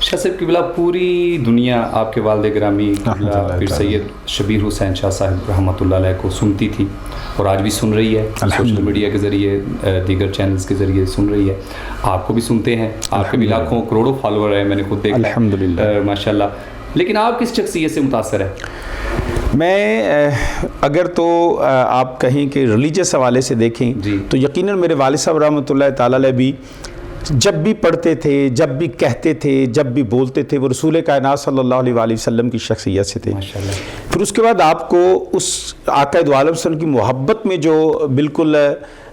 شاہ صاحب قبلہ پوری دنیا آپ کے والد گرامی قبلہ پیر سید شبیر حسین شاہ صاحب رحمۃ اللہ علیہ کو سنتی تھی اور آج بھی سن رہی ہے، سوشل میڈیا کے ذریعے دیگر چینلز کے ذریعے سن رہی ہے، آپ کو بھی سنتے ہیں، آپ کے بھی لاکھوں کروڑوں فالوور ہیں، میں نے خود دیکھا الحمدللہ ماشاء اللہ. لیکن آپ کس شخصیت سے متاثر ہیں؟ میں اگر تو آپ کہیں کہ ریلیجس حوالے سے دیکھیں تو یقیناً میرے والد صاحب رحمۃ اللہ تعالیٰ علیہ بھی جب بھی پڑھتے تھے، جب بھی کہتے تھے، جب بھی بولتے تھے، وہ رسول کائنات صلی اللہ علیہ وآلہ وسلم کی شخصیت سے تھے. پھر اس کے بعد آپ کو اس آقا دو عالم صلی اللہ علیہ وسلم کی محبت میں جو بالکل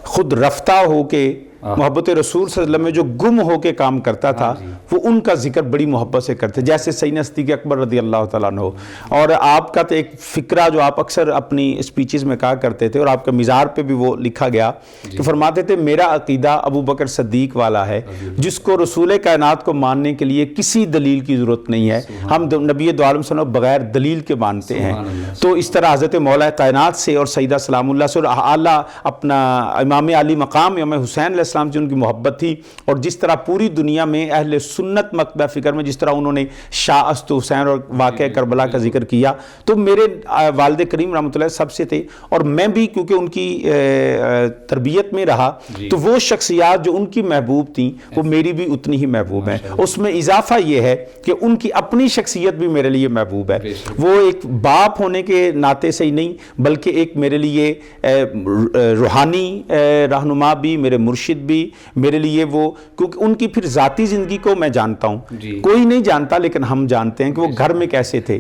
خود رفتہ ہو کے محبت رسول صلی اللہ علیہ وسلم میں جو گم ہو کے کام کرتا تھا، وہ ان کا ذکر بڑی محبت سے کرتے، جیسے سیدنا صدیق اکبر رضی اللہ تعالیٰ عنہ. اور آپ کا تو ایک فکرہ جو آپ اکثر اپنی اسپیچز میں کہا کرتے تھے اور آپ کا مزار پہ بھی وہ لکھا گیا کہ فرماتے تھے میرا عقیدہ ابو بکر صدیق والا ہے جس کو رسول کائنات کو ماننے کے لیے کسی دلیل کی ضرورت نہیں ہے، ہم نبی دو عالم صلی اللہ علیہ وسلم بغیر دلیل کے مانتے ہیں. تو اس طرح حضرت مولا کائنات سے اور سیدہ سلام اللہ سے اور اعلیٰ اپنا امام علی مقام امام حسین علیہ السلام سے ان کی محبت تھی. اور جس طرح پوری دنیا میں اہل سنت مکتبہ فکر میں جس طرح انہوں نے شاہ است حسین اور واقعہ کربلا کا ذکر کیا، تو میرے والد کریم رحمۃ اللہ سب سے تھے. اور میں بھی کیونکہ ان کی تربیت میں رہا تو وہ شخصیات جو ان کی محبوب تھیں وہ میری بھی اتنی ہی محبوب ہیں. اس میں اضافہ یہ ہے کہ ان کی اپنی شخصیت بھی میرے لیے محبوب ہے. وہ ایک باپ ہونے کے ناطے سے ہی نہیں بلکہ ایک میرے لیے روحانی رہنما بھی، میرے مرشد بھی، میرے لیے وہ، کیونکہ ان کی پھر ذاتی زندگی کو میں جانتا ہوں، کوئی نہیں جانتا لیکن ہم جانتے ہیں کہ وہ گھر میں کیسے تھے.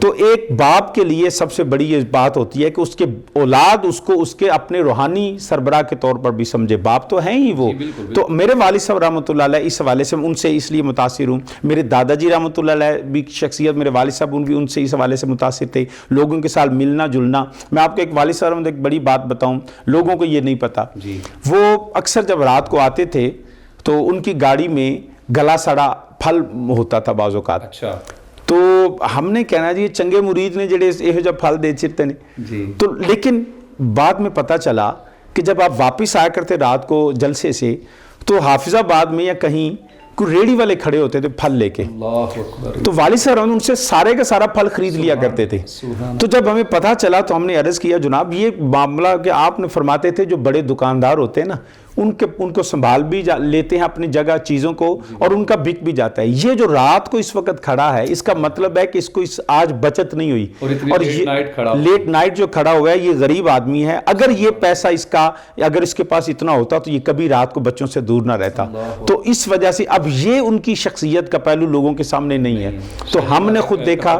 تو ایک باپ کے لیے سب سے بڑی یہ بات ہوتی ہے کہ اس کے اولاد اس کو اس کے اپنے روحانی سربراہ کے طور پر بھی سمجھے. باپ تو ہیں ہی وہ. تو میرے والد صاحب رحمۃ اللہ علیہ اس حوالے سے ان سے اس لیے متاثر ہوں. میرے دادا جی رحمۃ اللہ علیہ بھی شخصیت، میرے والد صاحب بھی ان سے اس حوالے سے متاثر تھے. لوگوں کے ساتھ ملنا جلنا. میں آپ کو ایک والد صاحب ایک بڑی بات بتاؤں، لوگوں کو یہ نہیں پتا، وہ اکثر جب رات کو آتے تھے تو ان کی گاڑی میں گلا سڑا پھل ہوتا تھا بعض اوقات. تو ہم نے کہنا جی چنگے مرید نے جڑے یہ جب پھل دے چرتے ہیں. تو لیکن بعد میں پتہ چلا کہ جب آپ واپس آیا کرتے رات کو جلسے سے تو حافظ آباد میں یا کہیں کوئی ریڑی والے کھڑے ہوتے تھے پھل لے کے. تو والد صاحب ان سے سارے کا سارا پھل خرید لیا کرتے تھے. تو جب ہمیں پتہ چلا تو ہم نے عرض کیا جناب یہ معاملہ کہ آپ نے فرماتے تھے جو بڑے دکاندار ہوتے ہیں نا ان کو سنبھال بھی لیتے ہیں اپنی جگہ چیزوں کو اور ان کا بک بھی جاتا ہے. یہ جو رات کو اس وقت کھڑا ہے اس کا مطلب ہے کہ اس کو آج بچت نہیں ہوئی اور لیٹ نائٹ جو کھڑا ہوا ہے یہ غریب آدمی ہے. اگر یہ پیسہ اس کا اگر اس کے پاس اتنا ہوتا تو یہ کبھی رات کو بچوں سے دور نہ رہتا. تو اس وجہ سے اب یہ ان کی شخصیت کا پہلو لوگوں کے سامنے نہیں ہے. تو ہم نے خود دیکھا.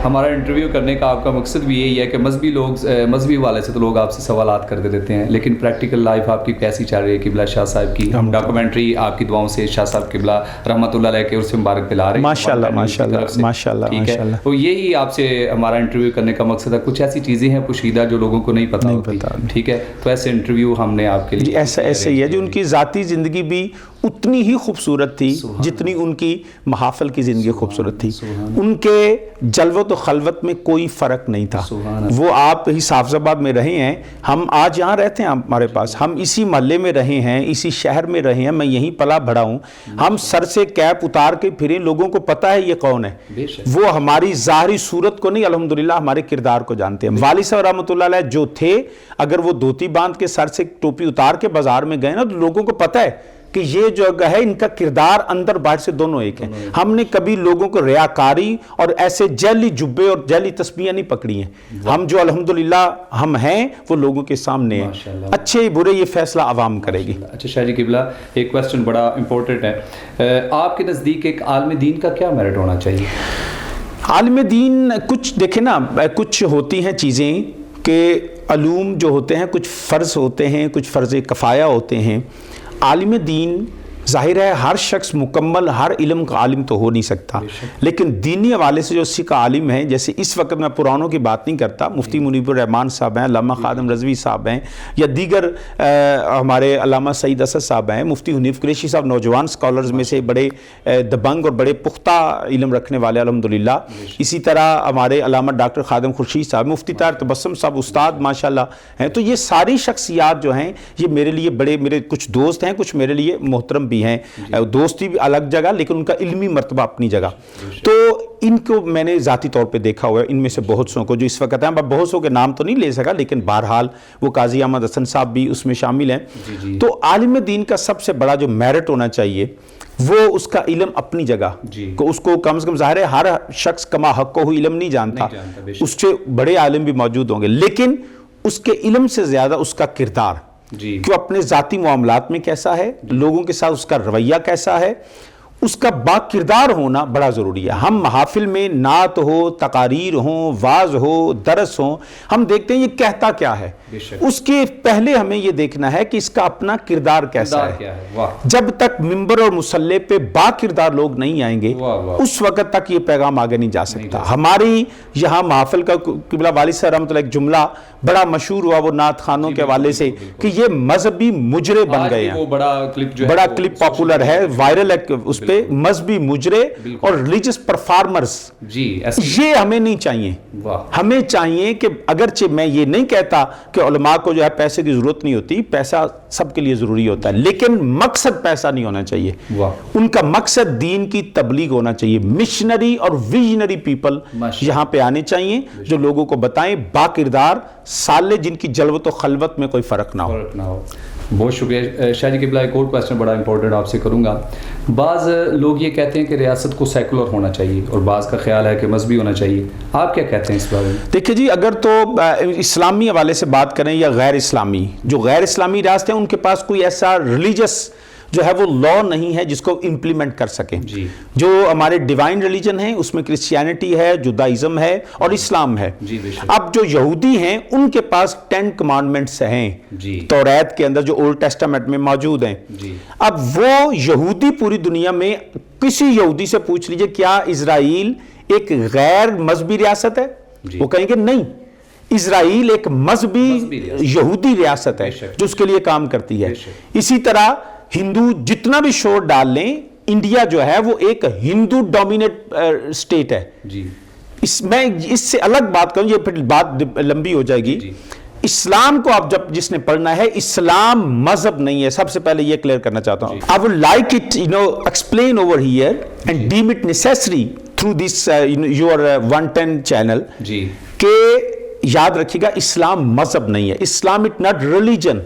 ہمارا انٹرویو کرنے کا آپ کا مقصد بھی یہی ہے کہ مذہبی والے سے تو لوگ آپ سے سوالات کرتے رہتے ہیں لیکن پریکٹیکل لائف آپ کی کیسی چل رہی ہے؟ قبلہ شاہ صاحب کی ہم ڈاکومنٹری آپ کی دعاؤں سے شاہ صاحب قبلہ رحمۃ اللہ علیہ کے عرص مبارک پہ لا رہے ہیں ماشاءاللہ ماشاءاللہ ماشاءاللہ. ٹھیک ہے، تو یہی آپ سے ہمارا انٹرویو کرنے کا مقصد ہے. کچھ ایسی چیزیں ہیں پوشیدہ جو لوگوں کو نہیں پتہ ہوتی. ٹھیک ہے، تو ایسے انٹرویو ہم نے آپ کے لیے ایسا ہی ہے جو ان کی ذاتی زندگی بھی اتنی ہی خوبصورت تھی جتنی ان کی محافل کی زندگی خوبصورت تھی. ان کے جلوت و خلوت میں کوئی فرق نہیں تھا. وہ آپ ہی حافظ آباد میں رہے ہیں، ہم آج یہاں رہتے ہیں ہمارے پاس، ہم اسی محلے میں رہے ہیں، اسی شہر میں رہے ہیں، میں یہیں پلا بڑھا ہوں. ہم سر سے کیپ اتار کے پھریں لوگوں کو پتہ ہے یہ کون ہے. وہ ہماری ظاہری صورت کو نہیں الحمدللہ ہمارے کردار کو جانتے ہیں. والد صاحب رحمۃ اللہ علیہ جو تھے اگر وہ دھوتی باندھ کے سر سے ٹوپی اتار کے بازار میں گئے نا تو لوگوں کو پتہ ہے کہ یہ جو ہے ان کا کردار اندر باہر سے دونوں ایک ہیں. ہم نے کبھی لوگوں کو ریاکاری اور ایسے جعلی جبے اور جعلی تسبیحیں نہیں پکڑی ہیں. ہم جو الحمدللہ ہم ہیں وہ لوگوں کے سامنے ہیں. اچھے برے یہ فیصلہ عوام کرے گی. اچھا شاہ جی قبلہ ایک کویسچن بڑا امپورٹنٹ ہے، آپ کے نزدیک ایک عالم دین کا کیا میرٹ ہونا چاہیے؟ عالم دین کچھ دیکھیں نا، کچھ ہوتی ہیں چیزیں کہ علوم جو ہوتے ہیں کچھ فرض ہوتے ہیں، کچھ فرض کفایہ ہوتے ہیں. عالم دین ظاہر ہے ہر شخص مکمل ہر علم کا عالم تو ہو نہیں سکتا لیکن دینی حوالے سے جو سکھ عالم ہیں، جیسے اس وقت میں پرانوں کی بات نہیں کرتا، مفتی منیب الرحمان صاحب ہیں، علامہ خادم رضوی صاحب ہیں یا دیگر ہمارے علامہ سعید اسد صاحب ہیں، مفتی حنیف قریشی صاحب نوجوان سکالرز میں سے بڑے دبنگ اور بڑے پختہ علم رکھنے والے الحمدللہ. اسی طرح ہمارے علامہ ڈاکٹر خادم خورشید صاحب، مفتی طاہر تبسم صاحب استاد ماشاءاللہ ہیں. تو یہ ساری شخصیات جو ہیں یہ میرے لیے بڑے، میرے کچھ دوست ہیں، کچھ میرے لیے محترم بھی ہیں, دوستی بھی الگ جگہ, لیکن ان کا علمی مرتبہ اپنی جگہ. تو ان کو میں نے ذاتی طور پہ دیکھا ہوا ہے, ان میں سے بہت سو کو جو اس وقت ہیں, بہت سو کے نام تو نہیں لے سکا, لیکن بہرحال وہ قاضی احمد حسن صاحب بھی اس میں شامل ہیں. تو عالم دین کا سب سے بڑا جو میرٹ ہونا چاہیے وہ اس کا علم اپنی جگہ, کہ اس کو کم سے کم, ظاہر ہے ہر شخص کما حق کو علم نہیں جانتا, اس سے بڑے عالم بھی موجود ہوں گے, لیکن اس کے علم سے زیادہ اس کا کردار, کہ وہ اپنے ذاتی معاملات میں کیسا ہے, لوگوں کے ساتھ اس کا رویہ کیسا ہے, اس کا با کردار ہونا بڑا ضروری ہے. ہم محافل میں نعت ہو, تقاریر ہوں, واعظ ہو, درس ہوں, ہم دیکھتے ہیں یہ کہتا کیا ہے, اس کے پہلے ہمیں یہ دیکھنا ہے کہ اس کا اپنا کردار کیسا ہے. جب تک ممبر اور مصلی پہ با کردار لوگ نہیں آئیں گے اس وقت تک یہ پیغام آگے نہیں جا سکتا. ہماری یہاں محافل کا قبلہ والد صاحب رحمۃ اللہ ایک جملہ بڑا مشہور ہوا وہ نعت خانوں کے حوالے سے, کہ یہ مذہبی مجرے بن گئے ہیں. بڑا کلپ پاپولر ہے, وائرل ہے اس پہ, مذہبی مجرے اور ریلیجس پرفارمرز. یہ ہمیں نہیں چاہیے. ہمیں چاہیے کہ اگرچہ میں یہ نہیں کہتا کہ علماء کو جو ہے پیسے کی ضرورت نہیں ہوتی, پیسہ سب کے لیے ضروری ہوتا ہے, لیکن مقصد پیسہ نہیں ہونا چاہیے. ان کا مقصد دین کی تبلیغ ہونا چاہیے. مشنری اور ویژنری پیپل یہاں پہ آنے چاہیے جو لوگوں کو بتائیں, با کردار, سالے, جن کی جلوت و خلوت میں کوئی فرق نہ ہو. بہت شکریہ شاہ جی قبلہ. ایک اور کویسچن بڑا امپورٹنٹ آپ سے کروں گا. بعض لوگ یہ کہتے ہیں کہ ریاست کو سیکولر ہونا چاہیے, اور بعض کا خیال ہے کہ مذہبی ہونا چاہیے. آپ کیا کہتے ہیں اس بارے میں؟ دیکھیں جی, اگر تو اسلامی حوالے سے بات کریں یا غیر اسلامی, جو غیر اسلامی ریاستیں ان کے پاس کوئی ایسا ریلیجس جو ہے وہ لا نہیں ہے جس کو امپلیمنٹ کر سکیں. جو ہمارے ڈیوائن ریلیجن ہیں اس میں کرسچینٹی ہے, جودائزم ہے اور اسلام ہے. اب جو یہودی ہیں ان کے پاس 10 کمانڈمنٹس ہیں توریت کے اندر جو اولڈ ٹیسٹامنٹ میں موجود ہیں. اب وہ یہودی پوری دنیا میں کسی یہودی سے پوچھ لیجئے کیا اسرائیل ایک غیر مذہبی ریاست ہے, وہ کہیں گے نہیں, اسرائیل ایک مذہبی یہودی ریاست ہے جو اس کے لیے کام کرتی ہے. اسی طرح ہندو جتنا بھی شور ڈال لیں, انڈیا جو ہے وہ ایک ہندو ڈومینیٹ سٹیٹ ہے. میں اس سے الگ بات کروں, یہ پھر بات لمبی ہو جائے گی. اسلام کو آپ جس نے پڑھنا ہے, اسلام مذہب نہیں ہے. سب سے پہلے یہ کلیئر کرنا چاہتا ہوں. I would like it, explain over here and deem it necessary through this your 110 channel کہ یاد رکھیے گا اسلام مذہب نہیں ہے. Islam it not religion.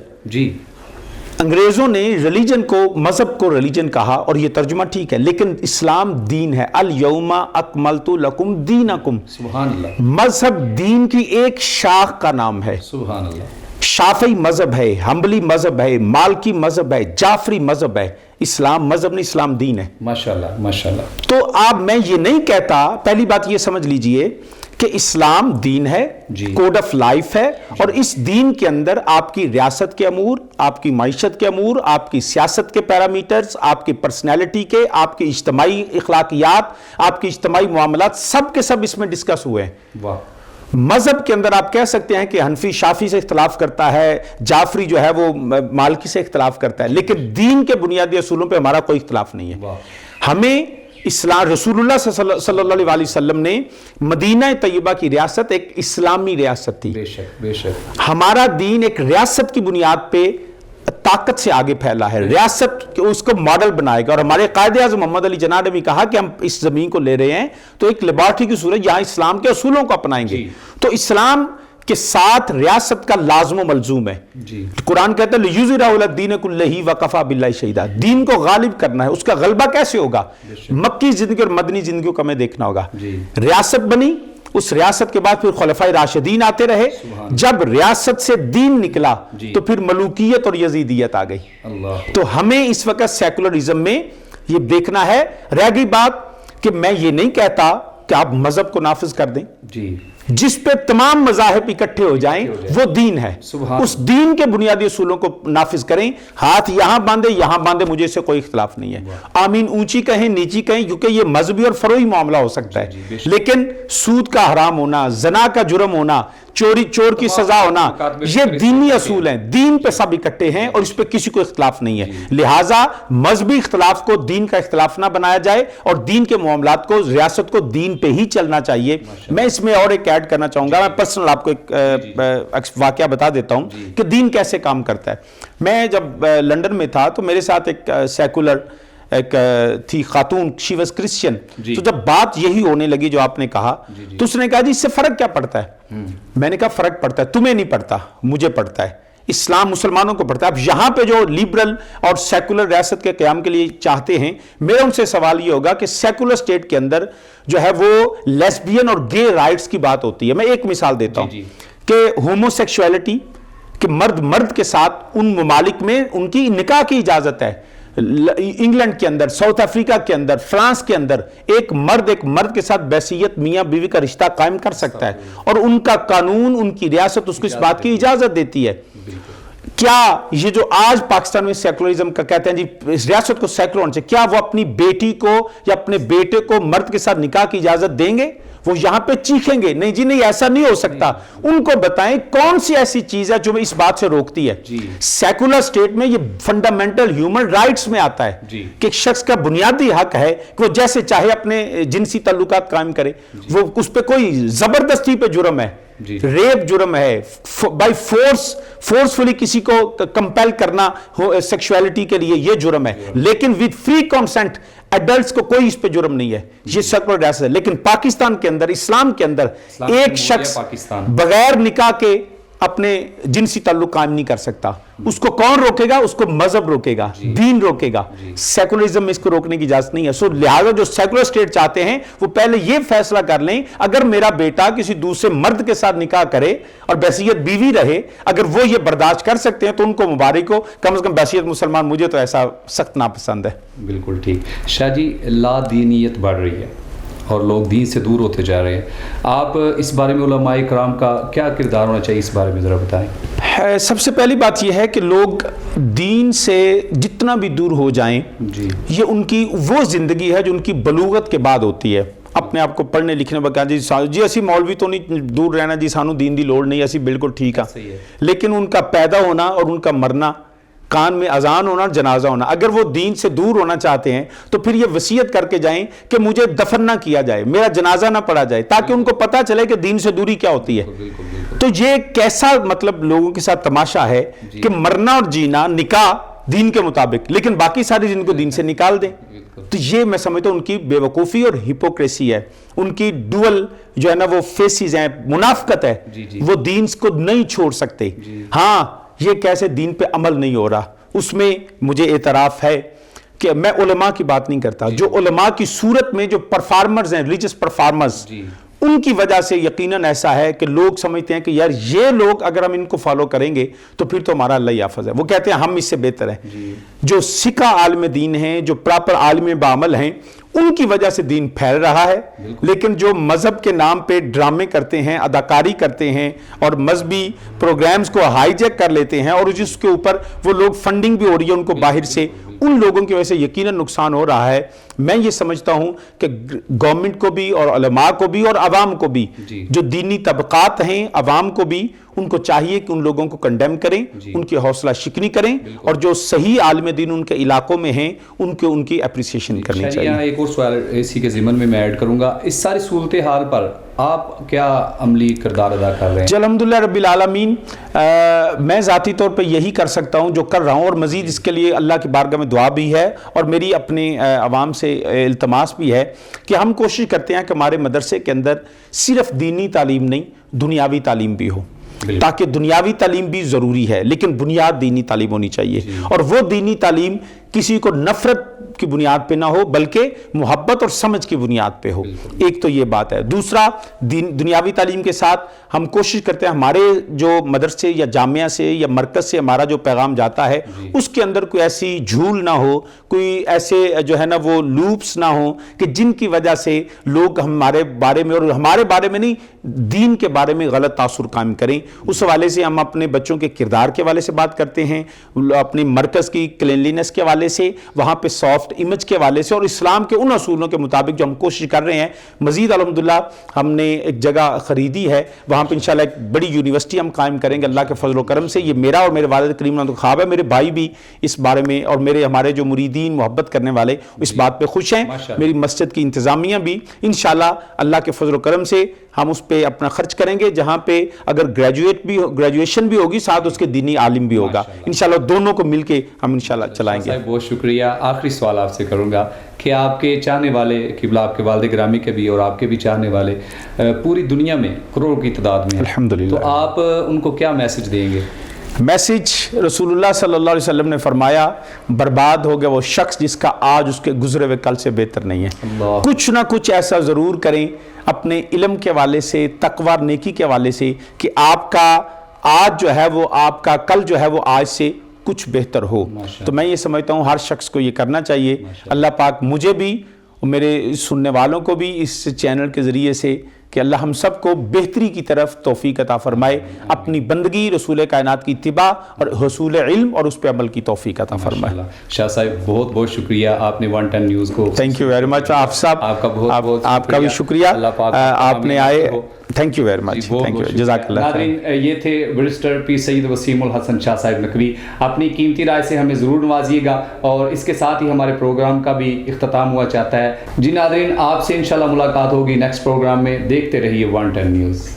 انگریزوں نے ریلیجن کو, مذہب کو ریلیجن کہا, اور یہ ترجمہ ٹھیک ہے, لیکن اسلام دین ہے. الیوم اکملت لکم دینکم. سبحان اللہ. مذہب دین کی ایک شاخ کا نام ہے. سبحان اللہ. شافعی مذہب ہے, حنبلی مذہب ہے, مالکی مذہب ہے, جعفری مذہب ہے. اسلام مذہب نہیں, اسلام دین ہے. ماشاءاللہ ماشاءاللہ. تو آپ, میں یہ نہیں کہتا, پہلی بات یہ سمجھ لیجئے کہ اسلام دین ہے, کوڈ آف لائف ہے, اور اس دین کے اندر آپ کی ریاست کے امور, آپ کی معیشت کے امور, آپ کی سیاست کے پیرامیٹرز, آپ کی پرسنالٹی کے, آپ کی اجتماعی اخلاقیات, آپ کی اجتماعی معاملات, سب کے سب اس میں ڈسکس ہوئے ہیں. مذہب کے اندر آپ کہہ سکتے ہیں کہ حنفی شافعی سے اختلاف کرتا ہے, جعفری جو ہے وہ مالکی سے اختلاف کرتا ہے, لیکن دین کے بنیادی اصولوں پہ ہمارا کوئی اختلاف نہیں ہے. ہمیں اسلام, رسول اللہ صلی اللہ علیہ وسلم نے مدینہ طیبہ کی ریاست ایک اسلامی ریاست تھی. بے شک. ہمارا دین ایک ریاست کی بنیاد پہ طاقت سے آگے پھیلا ہے. ریاست اس کو ماڈل بنائے گا, اور ہمارے قائد اعظم محمد علی جناح نے بھی کہا کہ ہم اس زمین کو لے رہے ہیں تو ایک لیبارٹری کی صورت یہاں اسلام کے اصولوں کو اپنائیں گے. تو اسلام کے ساتھ ریاست کا لازم و ملزوم ہے. قرآن کہتا ہے لِيُظْهِرَهُ عَلَى الدِّينِ كُلِّهِ وَكَفَىٰ بِاللَّهِ شَهِيدًا. دین کو غالب کرنا ہے. اس کا غلبہ کیسے ہوگا؟ مکی زندگی اور مدنی زندگی کو ہمیں دیکھنا ہوگا. ریاست بنی, اس ریاست کے بعد پھر خلفائے راشدین آتے رہے. جب ریاست سے دین نکلا تو پھر ملوکیت اور یزیدیت آ گئی. تو ہمیں اس وقت سیکولرزم میں یہ دیکھنا ہے. رہ گئی بات کہ میں یہ نہیں کہتا کہ آپ مذہب کو نافذ کر دیں. جس پہ تمام مذاہب اکٹھے ہو جائیں وہ دین ہے. اس دین کے بنیادی اصولوں کو نافذ کریں. ہاتھ یہاں باندھے یہاں باندھے, مجھے اس سے کوئی اختلاف نہیں ہے. آمین اونچی کہیں نیچی کہیں, کیونکہ یہ مذہبی اور فروعی معاملہ ہو سکتا ہے. لیکن سود کا حرام ہونا, زنا کا جرم ہونا, چور کی سزا ہونا, یہ دینی اصول ہیں. دین پہ سب اکٹھے ہیں اور اس پہ کسی کو اختلاف نہیں ہے. لہٰذا مذہبی اختلاف کو دین کا اختلاف نہ بنایا جائے, اور دین کے معاملات کو, ریاست کو دین پہ ہی چلنا چاہیے. میں اس میں اور ایک ایڈ کرنا چاہوں گا. میں پرسنل آپ کو ایک واقعہ بتا دیتا ہوں کہ دین کیسے کام کرتا ہے. میں جب لنڈن میں تھا تو میرے ساتھ ایک سیکولر ایک تھی خاتون, شی واز کرسچین. تو جب بات یہی ہونے لگی جو آپ نے کہا, تو اس نے کہا جی اس سے فرق کیا پڑتا ہے؟ میں نے کہا فرق پڑتا ہے, تمہیں نہیں پڑتا, مجھے پڑتا ہے. اسلام مسلمانوں کو پڑھتا ہے. اب یہاں پہ جو لیبرل اور سیکولر ریاست کے قیام کے لیے چاہتے ہیں, میرا ان سے سوال یہ ہوگا کہ سیکولر سٹیٹ کے اندر جو ہے وہ لیسبین اور گے رائٹس کی بات ہوتی ہے. میں ایک مثال دیتا ہوں کہ ہومو سیکشولیٹی, کہ مرد کے ساتھ ان ممالک میں ان کی نکاح کی اجازت ہے. انگلینڈ کے اندر, ساؤتھ افریقہ کے اندر, فرانس کے اندر ایک مرد کے ساتھ بیسیت میاں بیوی کا رشتہ قائم کر سکتا ہے, اور ان کا قانون, ان کی ریاست اس کو اس بات کی اجازت دیتی ہے. کیا یہ جو آج پاکستان میں سیکولرزم کا کہتے ہیں جی ریاست کو سیکولر ہونا چاہیے, کیا وہ اپنی بیٹی کو یا اپنے بیٹے کو مرد کے ساتھ نکاح کی اجازت دیں گے؟ وہ یہاں پہ چیخیں گے نہیں جی نہیں ایسا نہیں ہو سکتا. ان کو بتائیں کون سی ایسی چیز ہے جو اس بات سے روکتی ہے. سیکولر سٹیٹ میں یہ فنڈامنٹل ہیومن رائٹس میں آتا ہے کہ ایک شخص کا بنیادی حق ہے کہ وہ جیسے چاہے اپنے جنسی تعلقات قائم کرے. وہ اس پہ کوئی زبردستی پہ جرم ہے, ریپ جرم ہے, بائی فورسفلی کسی کو کمپیل کرنا سیکشوالٹی کے لیے یہ جرم ہے, لیکن ود فری کنسنٹ ایڈلٹس کو کوئی اس پہ جرم نہیں ہے. یہ سیکولر ریاست ہے. لیکن پاکستان کے اندر, اسلام کے اندر ایک شخص بغیر نکاح کے اپنے جنسی تعلق قائم نہیں کر سکتا. اس کو کون روکے گا؟ اس کو مذہب روکے گا, دین روکے گا. سیکولرزم میں اس کو روکنے کی اجازت نہیں ہے. سو لہذا جو سیکولر سٹیٹ چاہتے ہیں وہ پہلے یہ فیصلہ کر لیں اگر میرا بیٹا کسی دوسرے مرد کے ساتھ نکاح کرے اور بیسیت بیوی رہے, اگر وہ یہ برداشت کر سکتے ہیں تو ان کو مبارک ہو. کم از کم بیسیت مسلمان, مجھے تو ایسا سخت ناپسند ہے. بالکل ٹھیک. شاہ جی لا دینیت بڑھ رہی ہے اور لوگ دین سے دور ہوتے جا رہے ہیں. آپ اس بارے میں علماء کرام کا کیا کردار ہونا چاہیے, اس بارے میں ذرا بتائیں. سب سے پہلی بات یہ ہے کہ لوگ دین سے جتنا بھی دور ہو جائیں, یہ ان کی وہ زندگی ہے جو ان کی بلوغت کے بعد ہوتی ہے. اپنے آپ کو پڑھنے لکھنے پر کہا جی اسی مولوی تو نہیں دور رہنا جی, سانو دین دی لوڑ نہیں, اسی بالکل ٹھیک ہے. لیکن ان کا پیدا ہونا اور ان کا مرنا, کان میں اذان ہونا اور جنازہ ہونا, اگر وہ دین سے دور ہونا چاہتے ہیں تو پھر یہ وصیت کر کے جائیں کہ مجھے دفن نہ کیا جائے, میرا جنازہ نہ پڑھا جائے, تاکہ ان کو پتہ چلے کہ دین سے دوری کیا ہوتی ہے. تو یہ کیسا مطلب لوگوں کے ساتھ تماشا ہے کہ مرنا اور جینا, نکاح دین کے مطابق, لیکن باقی ساری دین کو دین سے نکال دیں. تو یہ میں سمجھتا ہوں ان کی بے وقوفی اور ہپوکریسی ہے, ان کی ڈوئل جو ہے نا وہ فیسز ہیں, منافقت ہے. وہ دین کو نہیں چھوڑ سکتے. ہاں یہ کیسے دین پہ عمل نہیں ہو رہا, اس میں مجھے اعتراف ہے کہ میں علماء کی بات نہیں کرتا. جو علماء کی صورت میں جو پرفارمرز ہیں, ریلیجس پرفارمرز, ان کی وجہ سے یقیناً ایسا ہے کہ لوگ سمجھتے ہیں کہ یار یہ لوگ اگر ہم ان کو فالو کریں گے تو پھر تو ہمارا اللہ یافذ ہے. وہ کہتے ہیں ہم اس سے بہتر ہیں. جو سکھا عالم دین ہیں, جو پراپر عالم بعمل ہیں, ان کی وجہ سے دین پھیل رہا ہے. لیکن جو مذہب کے نام پہ ڈرامے کرتے ہیں, اداکاری کرتے ہیں اور مذہبی پروگرامز کو ہائی جیک کر لیتے ہیں, اور جس کے اوپر وہ لوگ فنڈنگ بھی ہو رہی ہے ان کو باہر سے, ان لوگوں کی وجہ سے یقیناً نقصان ہو رہا ہے. میں یہ سمجھتا ہوں کہ گورنمنٹ کو بھی اور علماء کو بھی اور عوام کو بھی, جو دینی طبقات ہیں عوام کو بھی, ان کو چاہیے کہ ان لوگوں کو کنڈیم کریں, ان کی حوصلہ شکنی کریں, اور جو صحیح عالم دین ان کے علاقوں میں ہیں ان کی اپریسیشن کرنی چاہیے. ایک اور سوال اسی کے ضمن میں ایڈ کروں گا, اس ساری صورتحال پر آپ کیا عملی کردار ادا کر رہے ہیں؟ الحمدللہ رب العالمین, میں ذاتی طور پہ یہی کر سکتا ہوں جو کر رہا ہوں, اور مزید اس کے لیے اللہ کی بارگاہ میں دعا بھی ہے اور میری اپنے عوام سے التماس بھی ہے کہ ہم کوشش کرتے ہیں کہ ہمارے مدرسے کے اندر صرف دینی تعلیم نہیں, دنیاوی تعلیم بھی ہو, تاکہ دنیاوی تعلیم بھی ضروری ہے لیکن بنیاد دینی تعلیم ہونی چاہیے. اور وہ دینی تعلیم کسی کو نفرت کی بنیاد پہ نہ ہو بلکہ محبت اور سمجھ کی بنیاد پہ ہو. ایک تو یہ بات ہے. دوسرا, دنیاوی تعلیم کے ساتھ ہم کوشش کرتے ہیں ہمارے جو مدرسے یا جامعہ سے یا مرکز سے ہمارا جو پیغام جاتا ہے اس کے اندر کوئی ایسی جھول نہ ہو, کوئی ایسے جو ہے نا وہ لوپس نہ ہو کہ جن کی وجہ سے لوگ ہمارے بارے میں, اور ہمارے بارے میں نہیں دین کے بارے میں, غلط تاثر قائم کریں. اس حوالے سے ہم اپنے بچوں کے کردار کے حوالے سے بات کرتے ہیں, اپنے مرکز کی کلینلینس کے حوالے حوالے سے, وہاں پہ سافٹ امیج کے حوالے سے, اور اسلام کے ان اصولوں کے مطابق جو ہم کوشش کر رہے ہیں. مزید الحمدللہ ہم نے ایک جگہ خریدی ہے, وہاں پہ انشاءاللہ ایک بڑی یونیورسٹی ہم قائم کریں گے اللہ کے فضل و کرم سے. یہ میرا اور میرے والد کریم کا خواب ہے. میرے بھائی بھی اس بارے میں, اور ہمارے جو مریدین محبت کرنے والے اس بات پہ خوش ہیں. میری مسجد کی انتظامیہ بھی انشاءاللہ اللہ کے فضل و کرم سے ہم اس پہ اپنا خرچ کریں گے, جہاں پہ اگر گریجویشن بھی ہوگی ساتھ اس کے دینی عالم بھی ہوگا. انشاءاللہ دونوں کو مل کے ہم انشاءاللہ چلائیں گے. بہت شکریہ. آخری سوال آپ سے کروں گا کہ آپ کے چاہنے والے قبلہ آپ کے والد گرامی کے بھی اور آپ کے بھی چاہنے والے پوری دنیا میں کروڑوں کی تعداد میں الحمدللہ, تو آپ ان کو کیا میسج دیں گے؟ میسج رسول اللہ صلی اللہ علیہ وسلم نے فرمایا, برباد ہو گیا وہ شخص جس کا آج اس کے گزرے ہوئے کل سے بہتر نہیں ہے. کچھ نہ کچھ ایسا ضرور کریں اپنے علم کے حوالے سے, تقوی اور نیکی کے حوالے سے, کہ آپ کا آج جو ہے وہ آپ کا کل جو ہے وہ آج سے کچھ بہتر ہو. تو میں یہ سمجھتا ہوں ہر شخص کو یہ کرنا چاہیے. اللہ پاک مجھے بھی اور میرے سننے والوں کو بھی اس چینل کے ذریعے سے کہ اللہ ہم سب کو بہتری کی طرف توفیق عطا فرمائے, اپنی بندگی رسول کائنات کی اتباع اور حصول علم اور اس پہ عمل کی توفیق عطا فرمائے. شاہ صاحب بہت بہت شکریہ, آپ نے 110 نیوز کو. Thank you very much. آپ صاحب آپ کا بھی شکریہ, آپ نے آئے. Thank you very much. Thank you, جزاک اللہ. ناظرین, یہ تھے بیرسٹر پیر سید وسیم الحسن شاہ صاحب نقوی. اپنی قیمتی رائے سے ہمیں ضرور نوازیے گا, اور اس کے ساتھ ہی ہمارے پروگرام کا بھی اختتام ہوا چاہتا ہے. جی ناظرین, آپ سے انشاءاللہ ملاقات ہوگی نیکسٹ پروگرام میں. دیکھتے رہیے 110 نیوز.